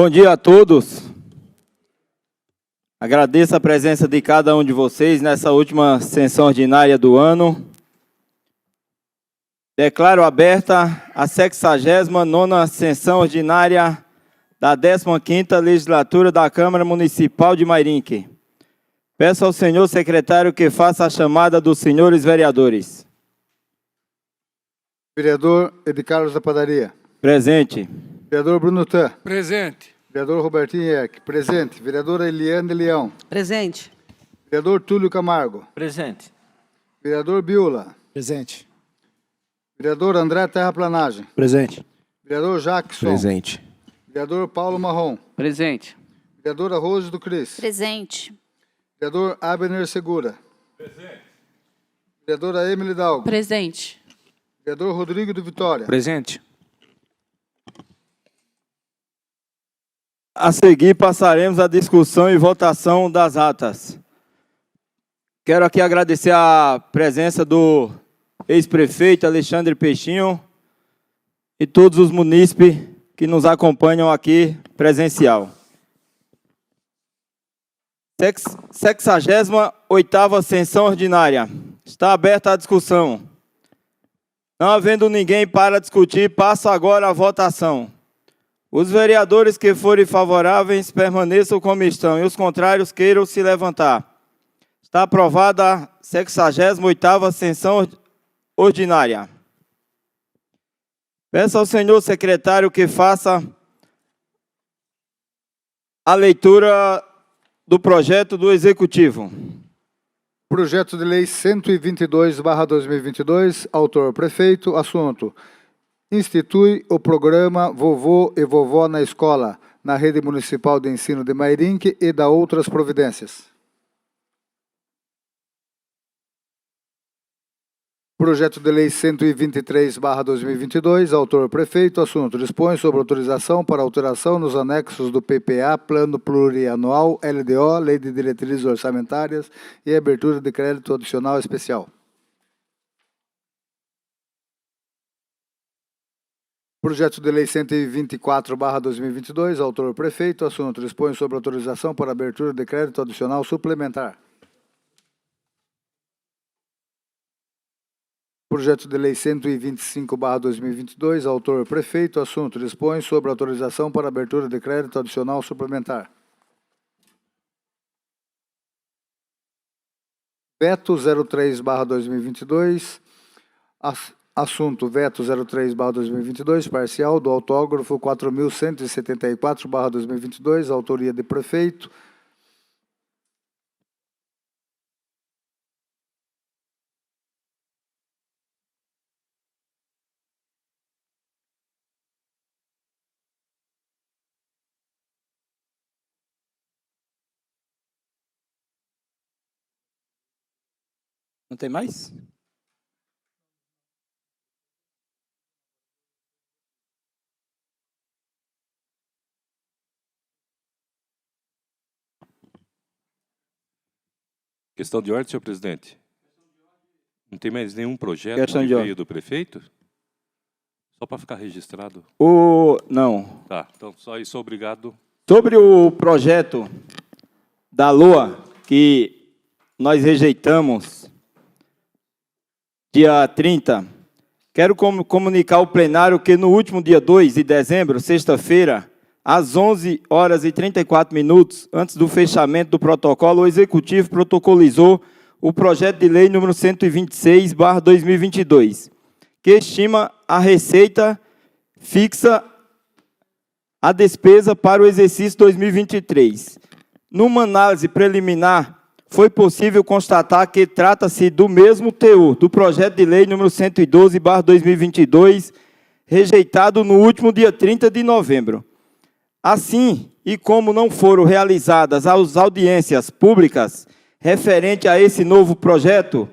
Bom dia a todos. Agradeço a presença de cada um de vocês nessa última sessão ordinária do ano. Declaro aberta a 69ª sessão ordinária da 15ª Legislatura da Câmara Municipal de Mairinque. Peço ao senhor secretário que faça a chamada dos senhores vereadores. Vereador Edi Carlos da Padaria. Presente. Vereador Bruno Tan. Presente. Vereador Robertinho Eck. Presente. Vereadora Eliane Leão. Presente. Vereador Túlio Camargo. Presente. Vereador Biula. Presente. Vereador André Terraplanagem. Presente. Vereador Jackson. Presente. Vereador Paulo Marrom. Presente. Vereadora Rose do Cris. Presente. Vereador Abner Segura. Presente. Vereadora Emily Dalgo. Presente. Vereador Rodrigo do Vitória. Presente. A seguir, passaremos a discussão e votação das atas. Quero aqui agradecer a presença do ex-prefeito Alexandre Peixinho e todos os munícipes que nos acompanham aqui presencial. 68ª sessão ordinária. Está aberta a discussão. Não havendo ninguém para discutir, passo agora a votação. Os vereadores que forem favoráveis permaneçam como estão e os contrários queiram se levantar. Está aprovada a 68ª sessão ordinária. Peço ao senhor secretário que faça a leitura do projeto do Executivo. Projeto de Lei 122/2022, autor prefeito, assunto: institui o programa Vovô e Vovó na Escola, na Rede Municipal de Ensino de Mairinque e da outras providências. Projeto de Lei 123/2022, autor prefeito, assunto: dispõe sobre autorização para alteração nos anexos do PPA, Plano Plurianual, LDO, Lei de Diretrizes Orçamentárias e abertura de crédito adicional especial. Projeto de Lei 124/2022, autor prefeito, assunto: dispõe sobre autorização para abertura de crédito adicional suplementar. Projeto de Lei 125/2022, autor prefeito, assunto: dispõe sobre autorização para abertura de crédito adicional suplementar. Veto 03/2022, assunto: veto 03/2022, parcial do autógrafo 4174/2022, autoria de prefeito. Não tem mais? Questão de ordem, senhor presidente. Não tem mais nenhum projeto Questão que de veio ordem. do prefeito? Só para ficar registrado. Não. Tá, então só isso, obrigado. Sobre o projeto da LOA, que nós rejeitamos dia 30, quero comunicar ao plenário que no último dia 2 de dezembro, sexta-feira, às 11h34, antes do fechamento do protocolo, o Executivo protocolizou o projeto de lei número 126/2022, que estima a receita fixa a despesa para o exercício 2023. Numa análise preliminar, foi possível constatar que trata-se do mesmo teor do projeto de lei número 112/2022, rejeitado no último dia 30 de novembro. Assim, e como não foram realizadas as audiências públicas referente a esse novo projeto,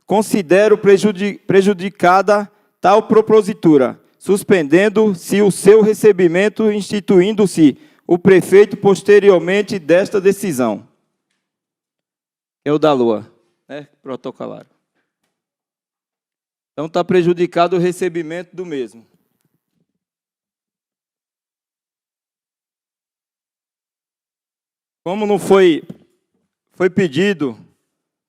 considero prejudicada tal propositura, suspendendo-se o seu recebimento, instituindo-se o prefeito posteriormente desta decisão. É o da LOA, né? Protocolaram. Então, está prejudicado o recebimento do mesmo. Como não foi pedido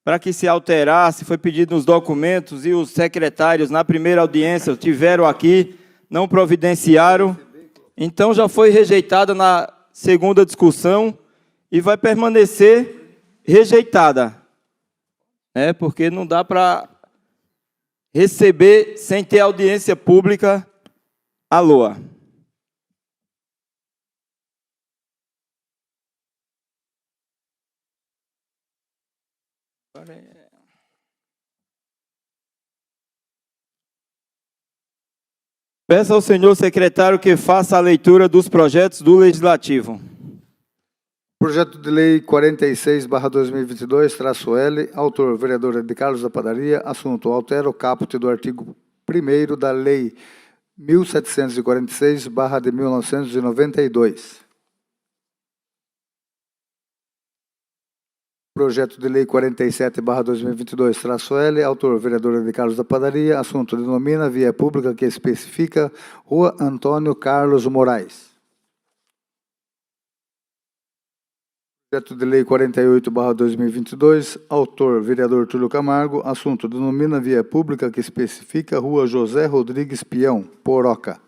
para que se alterasse, foi pedido nos documentos e os secretários, na primeira audiência, tiveram aqui, não providenciaram. Então, já foi rejeitada na segunda discussão e vai permanecer rejeitada. Porque não dá para receber sem ter audiência pública a LOA. Peço ao senhor secretário que faça a leitura dos projetos do Legislativo. Projeto de Lei 46/2022-L, autor, vereador de Carlos da Padaria, assunto, altera o caput do artigo 1º da Lei 1746/1992. Projeto de Lei 47/2022-L, autor, vereador de Carlos da Padaria, assunto, denomina via pública que especifica Rua Antônio Carlos Moraes. Projeto de Lei 48/2022, autor, vereador Túlio Camargo, assunto, denomina via pública que especifica Rua José Rodrigues Peão, Poroca.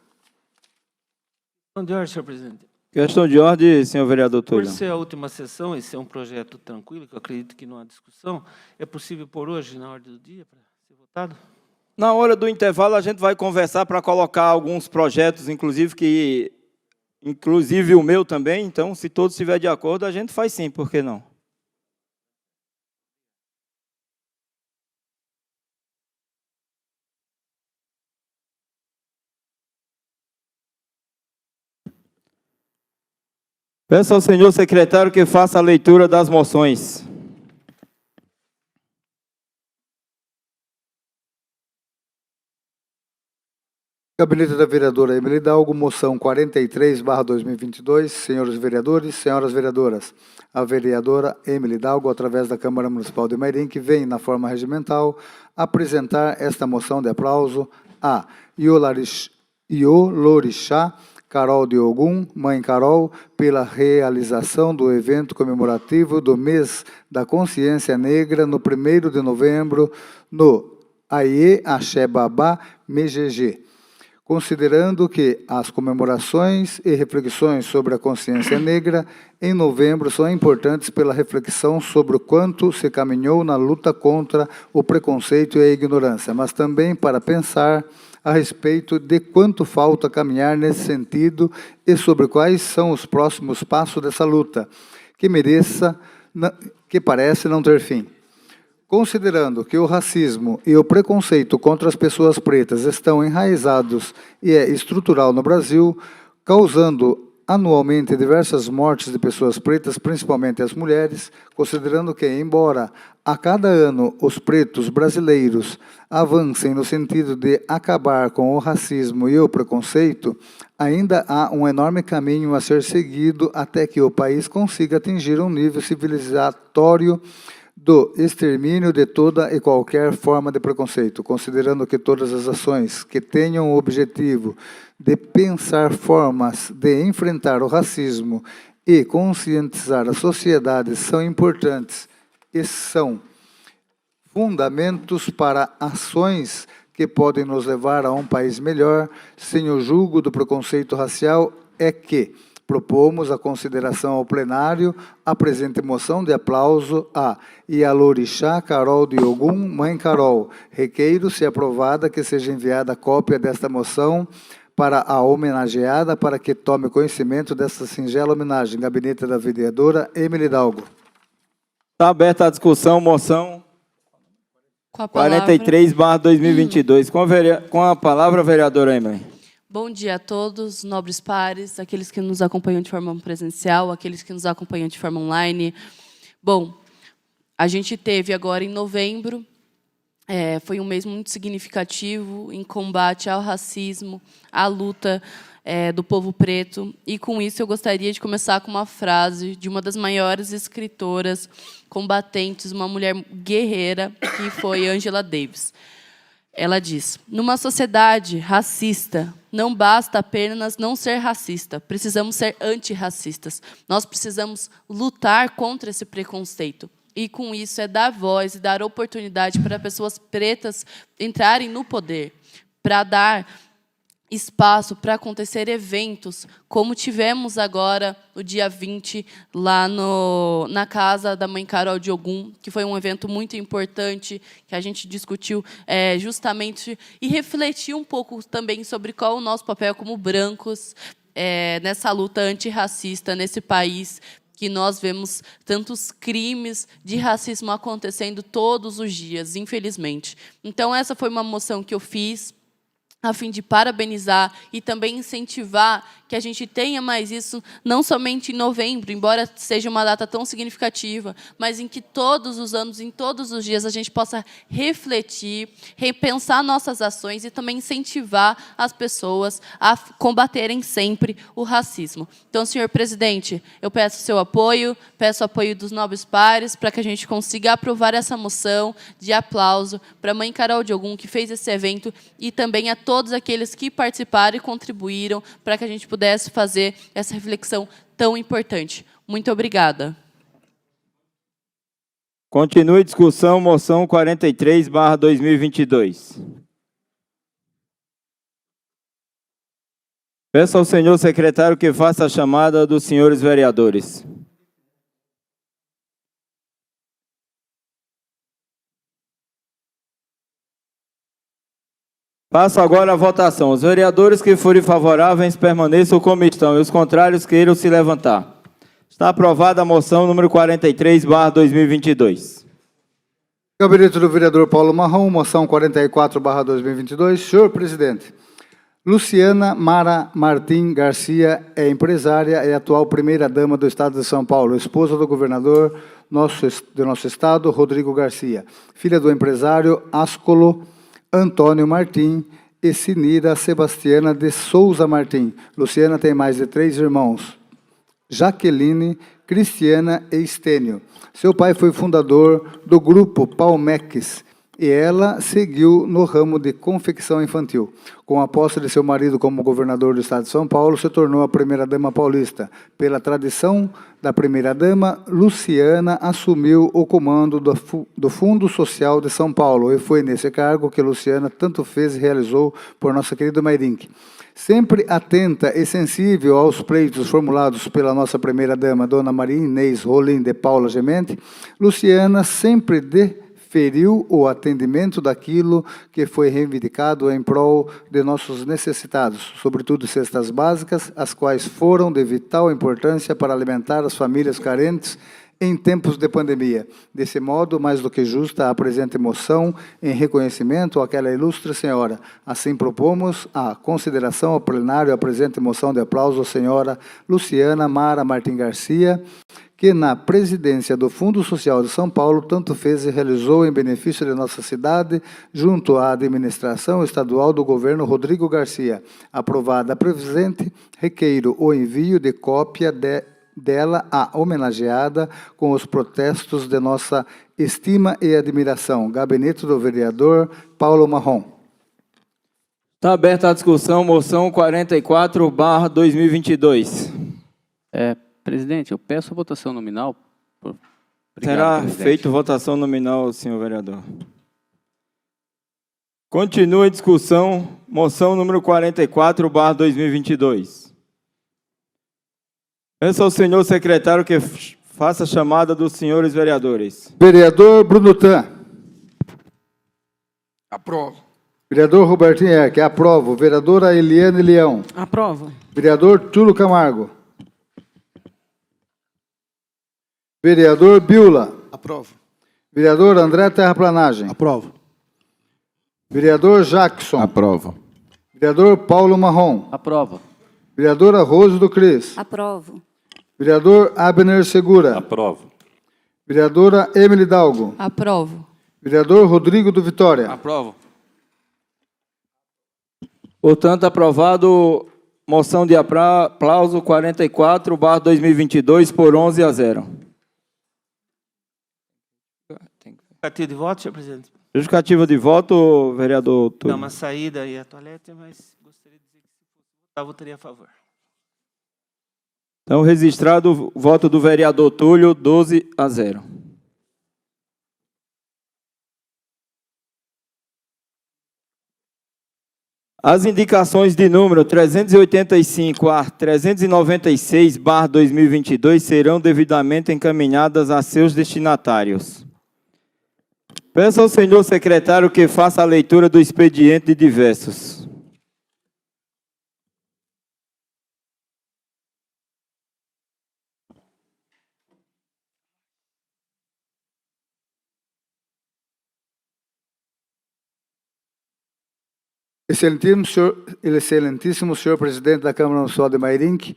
Questão de ordem, senhor presidente. Questão de ordem, senhor vereador Por Túlio. ser a última sessão, esse é um projeto tranquilo, que eu acredito que não há discussão, é possível por hoje, na ordem do dia, para ser votado? Na hora do intervalo, a gente vai conversar para colocar alguns projetos, inclusive o meu também. Então, se todos estiverem de acordo, a gente faz sim, por que não? Peço ao senhor secretário que faça a leitura das moções. Gabinete da vereadora Emily Hidalgo, moção 43/2022, senhores vereadores, senhoras vereadoras. A vereadora Emily Hidalgo, através da Câmara Municipal de Mairim, que vem, na forma regimental, apresentar esta moção de aplauso a Iolorixá Carol de Ogum, Mãe Carol, pela realização do evento comemorativo do mês da consciência negra no 1º de novembro, no Aie Axé Babá Megegê. Considerando que as comemorações e reflexões sobre a consciência negra em novembro são importantes pela reflexão sobre o quanto se caminhou na luta contra o preconceito e a ignorância, mas também para pensar a respeito de quanto falta caminhar nesse sentido e sobre quais são os próximos passos dessa luta, que parece não ter fim. Considerando que o racismo e o preconceito contra as pessoas pretas estão enraizados e é estrutural no Brasil, causando anualmente diversas mortes de pessoas pretas, principalmente as mulheres, considerando que, embora a cada ano os pretos brasileiros avancem no sentido de acabar com o racismo e o preconceito, ainda há um enorme caminho a ser seguido até que o país consiga atingir um nível civilizatório do extermínio de toda e qualquer forma de preconceito, considerando que todas as ações que tenham o objetivo de pensar formas de enfrentar o racismo e conscientizar a sociedade são importantes e são fundamentos para ações que podem nos levar a um país melhor, sem o julgo do preconceito racial, é que propomos a consideração ao plenário a presente moção de aplauso a Ialorixá Carol de Ogum, Mãe Carol. Requeiro, se aprovada, que seja enviada cópia desta moção para a homenageada, para que tome conhecimento desta singela homenagem. Gabinete da vereadora Emily Hidalgo. Está aberta a discussão, moção 43/2022. Com a palavra, vereadora Emily. Bom dia a todos, nobres pares, aqueles que nos acompanham de forma presencial, aqueles que nos acompanham de forma online. Bom, a gente teve agora em novembro, foi um mês muito significativo em combate ao racismo, à luta do povo preto. E, com isso, eu gostaria de começar com uma frase de uma das maiores escritoras combatentes, uma mulher guerreira, que foi Angela Davis. Ela diz: numa sociedade racista, não basta apenas não ser racista, precisamos ser antirracistas. Nós precisamos lutar contra esse preconceito. E, com isso, é dar voz e dar oportunidade para pessoas pretas entrarem no poder, para dar espaço para acontecer eventos, como tivemos agora, no dia 20, lá na casa da mãe Carol de Ogum, que foi um evento muito importante, que a gente discutiu justamente e refletiu um pouco também sobre qual é o nosso papel como brancos nessa luta antirracista nesse país, que nós vemos tantos crimes de racismo acontecendo todos os dias, infelizmente. Então, essa foi uma moção que eu fiz, a fim de parabenizar e também incentivar que a gente tenha mais isso, não somente em novembro, embora seja uma data tão significativa, mas em que todos os anos, em todos os dias, a gente possa refletir, repensar nossas ações e também incentivar as pessoas a combaterem sempre o racismo. Então, senhor presidente, eu peço seu apoio, peço o apoio dos nobres pares, para que a gente consiga aprovar essa moção de aplauso para a mãe Carol de Ogum, que fez esse evento, e também a todos aqueles que participaram e contribuíram para que a gente pudesse fazer essa reflexão tão importante. Muito obrigada. Continue discussão, moção 43/2022. Peço ao senhor secretário que faça a chamada dos senhores vereadores. Passo agora a votação. Os vereadores que forem favoráveis permaneçam como estão e os contrários queiram se levantar. Está aprovada a moção número 43/2022. Gabinete do vereador Paulo Marrom, moção 44/2022. Senhor presidente, Luciana Mara Martim Garcia é empresária e atual primeira-dama do Estado de São Paulo, esposa do governador do nosso Estado, Rodrigo Garcia, filha do empresário Ascolo Antônio Martim e Sinira Sebastiana de Souza Martim. Luciana tem mais de 3 irmãos, Jaqueline, Cristiana e Estênio. Seu pai foi fundador do grupo Palmex e ela seguiu no ramo de confecção infantil. Com a posse de seu marido como governador do Estado de São Paulo, se tornou a primeira-dama paulista. Pela tradição da primeira-dama, Luciana assumiu o comando do Fundo Social de São Paulo e foi nesse cargo que Luciana tanto fez e realizou por nossa querida Mairink. Sempre atenta e sensível aos pleitos formulados pela nossa primeira-dama, Dona Maria Inês Rolim de Paula Gemente, Luciana sempre deferiu o atendimento daquilo que foi reivindicado em prol de nossos necessitados, sobretudo cestas básicas, as quais foram de vital importância para alimentar as famílias carentes em tempos de pandemia. Desse modo, mais do que justa a presente moção em reconhecimento àquela ilustre senhora. Assim propomos a consideração ao plenário a presente moção de aplauso à senhora Luciana Mara Martim Garcia, que na presidência do Fundo Social de São Paulo tanto fez e realizou em benefício de nossa cidade, junto à administração estadual do governo Rodrigo Garcia. Aprovada a presente, requeiro o envio de cópia dela à homenageada com os protestos de nossa estima e admiração. Gabinete do vereador Paulo Marrom. Está aberta a discussão, moção 44/2022. Presidente, eu peço a votação nominal. Será feita votação nominal, senhor vereador. Continua a discussão, moção número 44/2022. Peço ao senhor secretário que faça a chamada dos senhores vereadores. Vereador Bruno Tan. Aprovo. Vereador Robertinho Erck, aprovo. Vereadora Eliane Leão. Aprovo. Vereador Túlio Camargo. Vereador Biula. Aprovo. Vereador André Terraplanagem. Aprovo. Vereador Jackson. Aprovo. Vereador Paulo Marrom. Aprovo. Vereadora Rose do Cris. Aprovo. Vereador Abner Segura. Aprovo. Vereadora Emily Dalgo. Aprovo. Vereador Rodrigo do Vitória. Aprovo. Portanto, aprovado moção de aplauso 44/2022 por 11-0. Partido de voto, senhor presidente. Justificativa de voto, vereador Dá Túlio. uma saída aí à toalete, mas gostaria de dizer que se fosse votar, votaria a favor. Então, registrado o voto do vereador Túlio, 12-0. As indicações de número 385 a 396/2022 serão devidamente encaminhadas a seus destinatários. Peço ao senhor secretário que faça a leitura do expediente de diversos. Excelentíssimo senhor presidente da Câmara Municipal de Mairinque,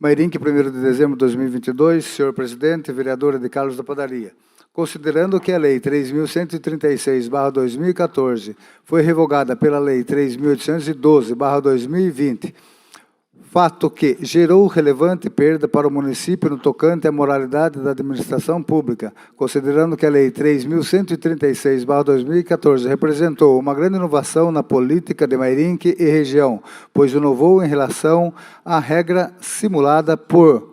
1º de dezembro de 2022, senhor presidente, vereadora de Carlos da Padaria. Considerando que a Lei 3.136/2014 foi revogada pela Lei 3.812/2020, fato que gerou relevante perda para o município no tocante à moralidade da administração pública, considerando que a Lei 3.136/2014 representou uma grande inovação na política de Mairinque e região, pois inovou em relação à regra simulada por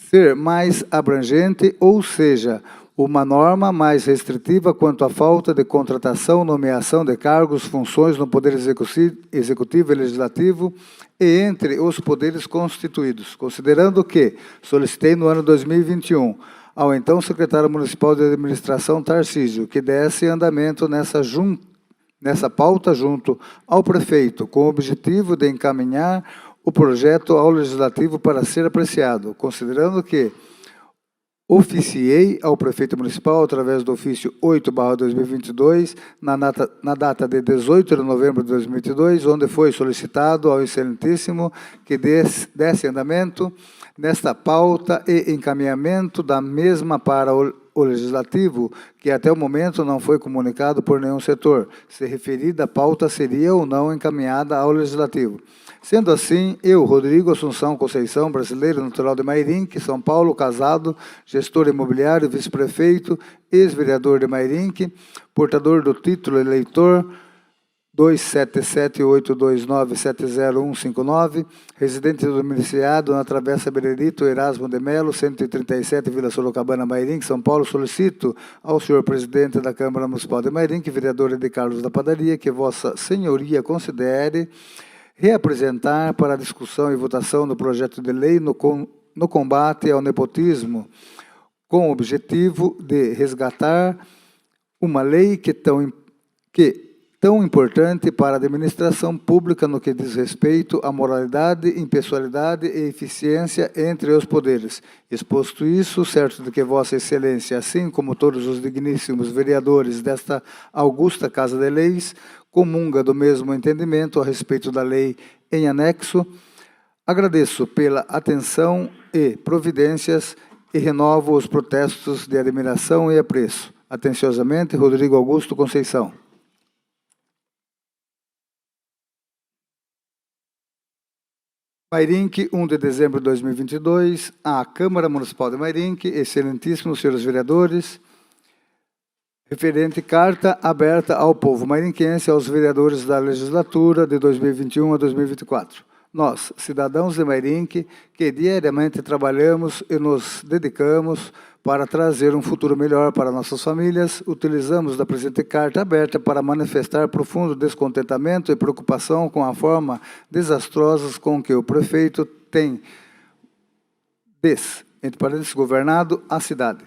ser mais abrangente, ou seja, uma norma mais restritiva quanto à falta de contratação, nomeação de cargos, funções no Poder Executivo e Legislativo e entre os poderes constituídos, considerando que solicitei no ano 2021 ao então secretário municipal de administração Tarcísio que desse andamento nessa pauta junto ao prefeito, com o objetivo de encaminhar o projeto ao Legislativo para ser apreciado, considerando que oficiei ao prefeito municipal, através do ofício 8/2022, na data de 18 de novembro de 2022, onde foi solicitado ao excelentíssimo que desse andamento nesta pauta e encaminhamento da mesma para o Legislativo, que até o momento não foi comunicado por nenhum setor, se referida pauta seria ou não encaminhada ao Legislativo. Sendo assim, eu, Rodrigo Assunção Conceição, brasileiro natural de Mairinque, São Paulo, casado, gestor imobiliário, vice-prefeito, ex-vereador de Mairinque, portador do título eleitor 27782970159, residente domiciliado na Travessa Bererito, Erasmo de Melo, 137, Vila Sorocabana, Mairinque, São Paulo, solicito ao senhor presidente da Câmara Municipal de Mairinque, vereador de Carlos da Padaria, que vossa senhoria considere reapresentar para discussão e votação do projeto de lei no combate ao nepotismo, com o objetivo de resgatar uma lei que tão importante para a administração pública no que diz respeito à moralidade, impessoalidade e eficiência entre os poderes. Exposto isso, certo de que Vossa Excelência, assim como todos os digníssimos vereadores desta augusta Casa de Leis, comunga do mesmo entendimento a respeito da lei em anexo, agradeço pela atenção e providências e renovo os protestos de admiração e apreço. Atenciosamente, Rodrigo Augusto Conceição. Mairinque, 1 de dezembro de 2022, à Câmara Municipal de Mairinque, excelentíssimos senhores vereadores, referente carta aberta ao povo mairinquense, aos vereadores da legislatura de 2021 a 2024. Nós, cidadãos de Mairinque, que diariamente trabalhamos e nos dedicamos para trazer um futuro melhor para nossas famílias, utilizamos da presente carta aberta para manifestar profundo descontentamento e preocupação com a forma desastrosa com que o prefeito tem governado a cidade.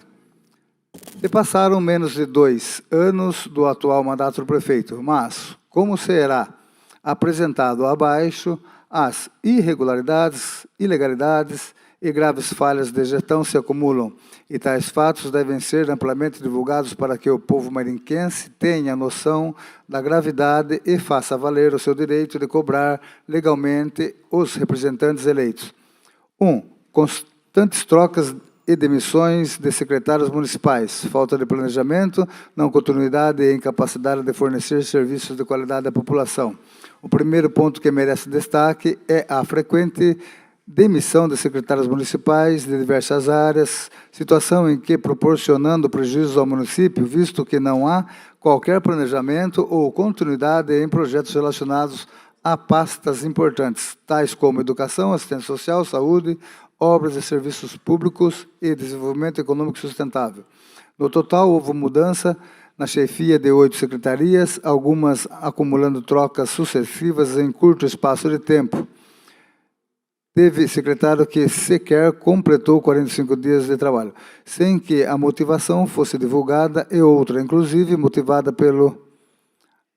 Se passaram menos de 2 anos do atual mandato do prefeito, mas, como será apresentado abaixo, as irregularidades, ilegalidades e graves falhas de gestão se acumulam, e tais fatos devem ser amplamente divulgados para que o povo mairinquense tenha noção da gravidade e faça valer o seu direito de cobrar legalmente os representantes eleitos. 1. Constantes trocas e demissões de secretários municipais, falta de planejamento, não continuidade e incapacidade de fornecer serviços de qualidade à população. O primeiro ponto que merece destaque é a frequente demissão de secretários municipais de diversas áreas, situação em que proporcionando prejuízos ao município, visto que não há qualquer planejamento ou continuidade em projetos relacionados a pastas importantes, tais como educação, assistência social, saúde, obras e serviços públicos e desenvolvimento econômico sustentável. No total, houve mudança na chefia de 8 secretarias, algumas acumulando trocas sucessivas em curto espaço de tempo. Teve secretário que sequer completou 45 dias de trabalho, sem que a motivação fosse divulgada, e outra, inclusive, motivada pelo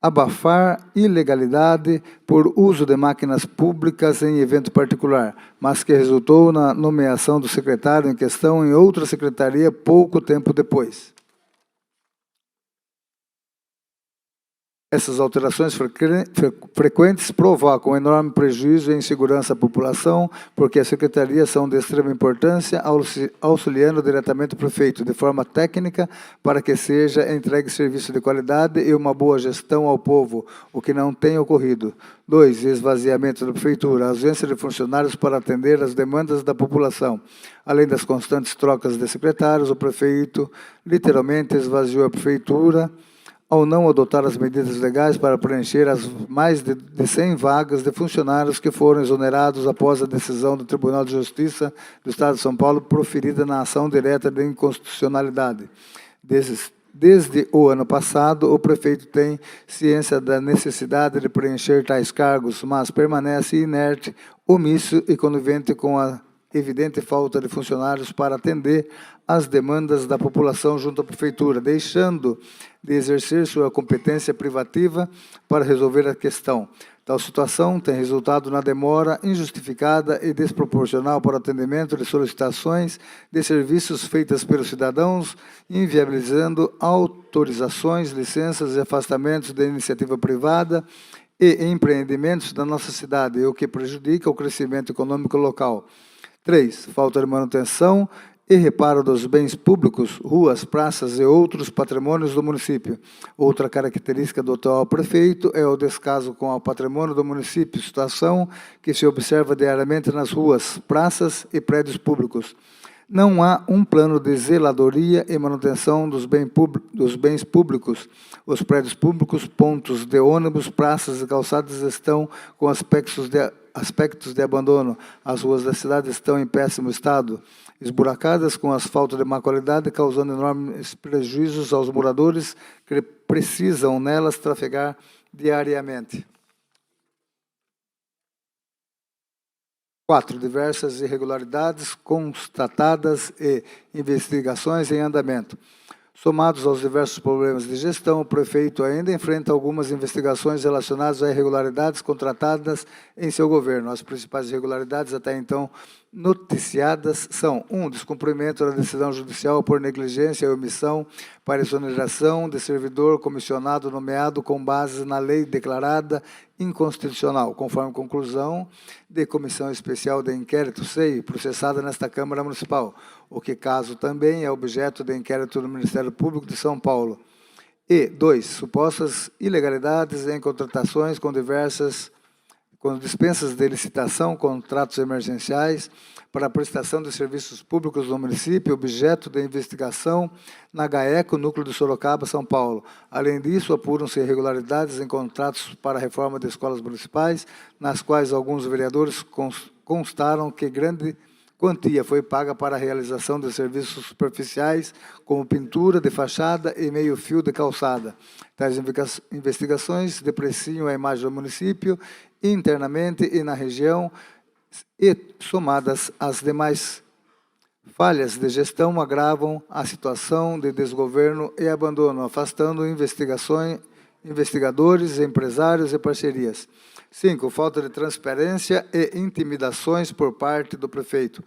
abafar ilegalidade por uso de máquinas públicas em evento particular, mas que resultou na nomeação do secretário em questão em outra secretaria pouco tempo depois. Essas alterações frequentes provocam enorme prejuízo e insegurança à população, porque as secretarias são de extrema importância, auxiliando diretamente o prefeito, de forma técnica, para que seja entregue serviço de qualidade e uma boa gestão ao povo, o que não tem ocorrido. 2. Esvaziamento da prefeitura, ausência de funcionários para atender às demandas da população. Além das constantes trocas de secretários, o prefeito literalmente esvaziou a prefeitura, ao não adotar as medidas legais para preencher as mais de 100 vagas de funcionários que foram exonerados após a decisão do Tribunal de Justiça do Estado de São Paulo proferida na ação direta de inconstitucionalidade. Desde o ano passado, o prefeito tem ciência da necessidade de preencher tais cargos, mas permanece inerte, omisso e conivente com a evidente falta de funcionários para atender às demandas da população junto à prefeitura, deixando de exercer sua competência privativa para resolver a questão. Tal situação tem resultado na demora injustificada e desproporcional para o atendimento de solicitações de serviços feitas pelos cidadãos, inviabilizando autorizações, licenças e afastamentos da iniciativa privada e empreendimentos da nossa cidade, o que prejudica o crescimento econômico local. 3. Falta de manutenção e reparo dos bens públicos, ruas, praças e outros patrimônios do município. Outra característica do atual prefeito é o descaso com o patrimônio do município, situação que se observa diariamente nas ruas, praças e prédios públicos. Não há um plano de zeladoria e manutenção dos bens públicos. Os prédios públicos, pontos de ônibus, praças e calçadas estão com aspectos de abandono. As ruas da cidade estão em péssimo estado, esburacadas com asfalto de má qualidade, causando enormes prejuízos aos moradores que precisam nelas trafegar diariamente. 4. Diversas irregularidades constatadas e investigações em andamento. Somados aos diversos problemas de gestão, o prefeito ainda enfrenta algumas investigações relacionadas a irregularidades contratadas em seu governo. As principais irregularidades até então noticiadas são: 1. Descumprimento da decisão judicial por negligência ou omissão para exoneração de servidor comissionado nomeado com base na lei declarada inconstitucional, conforme conclusão de comissão especial de inquérito, SEI, processada nesta Câmara Municipal, o que caso também é objeto de inquérito do Ministério Público de São Paulo. E 2. Supostas ilegalidades em contratações com dispensas de licitação, contratos emergenciais para a prestação de serviços públicos no município, objeto de investigação na GAECO, Núcleo de Sorocaba, São Paulo. Além disso, apuram-se irregularidades em contratos para a reforma de escolas municipais, nas quais alguns vereadores constaram que grande quantia foi paga para a realização de serviços superficiais, como pintura de fachada e meio-fio de calçada. Tais investigações depreciam a imagem do município internamente e na região, e, somadas às demais falhas de gestão, agravam a situação de desgoverno e abandono, afastando investigadores, empresários e parcerias. 5. Falta de transparência e intimidações por parte do prefeito.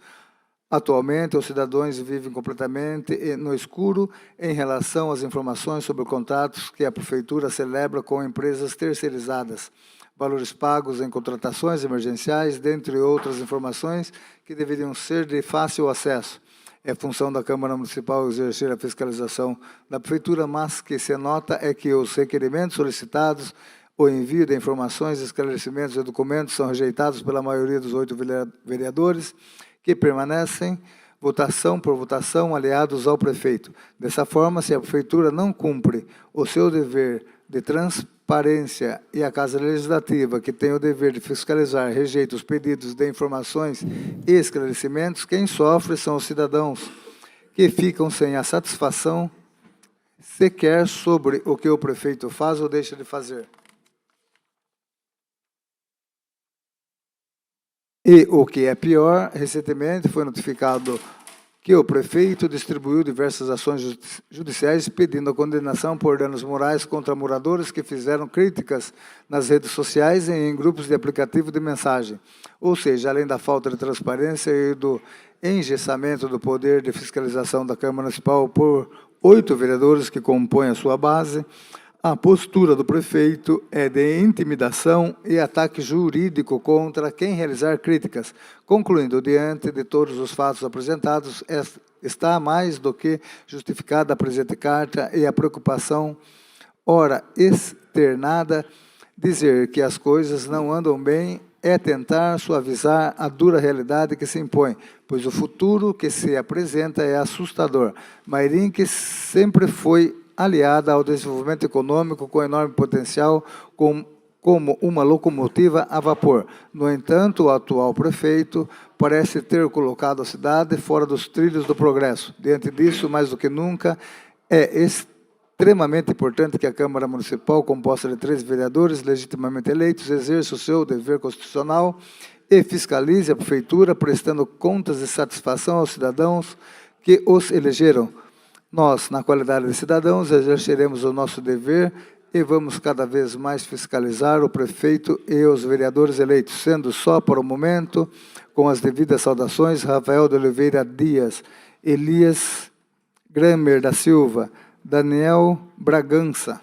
Atualmente, os cidadãos vivem completamente no escuro em relação às informações sobre contratos que a prefeitura celebra com empresas terceirizadas, valores pagos em contratações emergenciais, dentre outras informações que deveriam ser de fácil acesso. É função da Câmara Municipal exercer a fiscalização da prefeitura, mas que se nota é que os requerimentos solicitados o envio de informações, esclarecimentos e documentos são rejeitados pela maioria dos 8 vereadores, que permanecem, votação por votação, aliados ao prefeito. Dessa forma, se a prefeitura não cumpre o seu dever de transparência e a Casa Legislativa, que tem o dever de fiscalizar, rejeita os pedidos de informações e esclarecimentos, quem sofre são os cidadãos, que ficam sem a satisfação sequer sobre o que o prefeito faz ou deixa de fazer. E, o que é pior, recentemente foi notificado que o prefeito distribuiu diversas ações judiciais pedindo a condenação por danos morais contra moradores que fizeram críticas nas redes sociais e em grupos de aplicativo de mensagem. Ou seja, além da falta de transparência e do engessamento do poder de fiscalização da Câmara Municipal por 8 vereadores que compõem a sua base, a postura do prefeito é de intimidação e ataque jurídico contra quem realizar críticas. Concluindo, diante de todos os fatos apresentados, está mais do que justificada a presente carta e a preocupação, ora externada, dizer que as coisas não andam bem é tentar suavizar a dura realidade que se impõe, pois o futuro que se apresenta é assustador. Mairim, que sempre foi aliada ao desenvolvimento econômico com enorme potencial, como uma locomotiva a vapor. No entanto, o atual prefeito parece ter colocado a cidade fora dos trilhos do progresso. Diante disso, mais do que nunca, é extremamente importante que a Câmara Municipal, composta de 3 vereadores legitimamente eleitos, exerça o seu dever constitucional e fiscalize a prefeitura, prestando contas de satisfação aos cidadãos que os elegeram. Nós, na qualidade de cidadãos, exerceremos o nosso dever e vamos cada vez mais fiscalizar o prefeito e os vereadores eleitos, sendo só por um momento, com as devidas saudações, Rafael de Oliveira Dias, Elias Gramer da Silva, Daniel Bragança.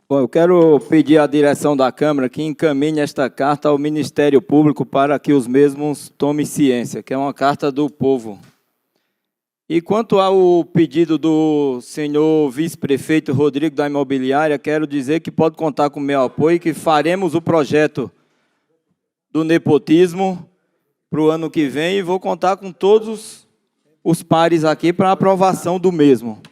Bom, eu quero pedir à direção da Câmara que encaminhe esta carta ao Ministério Público para que os mesmos tomem ciência, que é uma carta do povo. E quanto ao pedido do senhor vice-prefeito Rodrigo da Imobiliária, quero dizer que pode contar com o meu apoio, que faremos o projeto do nepotismo para o ano que vem e vou contar com todos os pares aqui para a aprovação do mesmo.